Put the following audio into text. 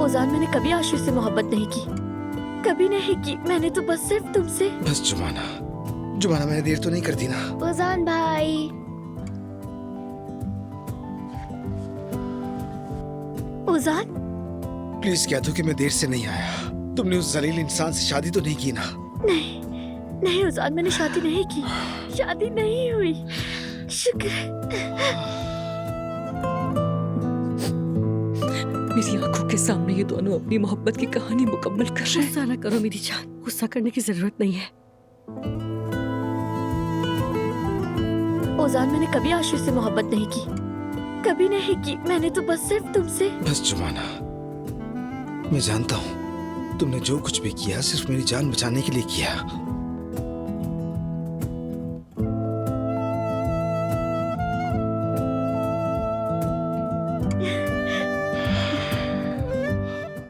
ओजान, मैंने कभी आशिर से मोहब्बत नहीं की, कभी नहीं की। मैंने तो बस सिर्फ तुमसे। बस जुमाना, जुमाना मैंने देर तो नहीं कर दी ना? ओजान भाई। ओजान, प्लीज कह दो कि मैं देर से नहीं आया। तुमने उस जलील इंसान से शादी तो नहीं की ना? नहीं नहीं ओजान, मैंने शादी नहीं की, शादी नहीं हुई। शुक्र है। मेरी आंखों के सामने ये दोनों अपनी मोहब्बत की कहानी मुकम्मल कर रहे हैं। गुस्सा ना करो मेरी जान, गुस्सा करने की जरूरत नहीं है। ओजान, मैंने कभी आशिर से मोहब्बत नहीं की, कभी नहीं की। मैंने तो बस सिर्फ तुमसे। बस जुमाना, मैं जानता हूँ तुमने जो कुछ भी किया सिर्फ मेरी जान बचाने के लिए किया।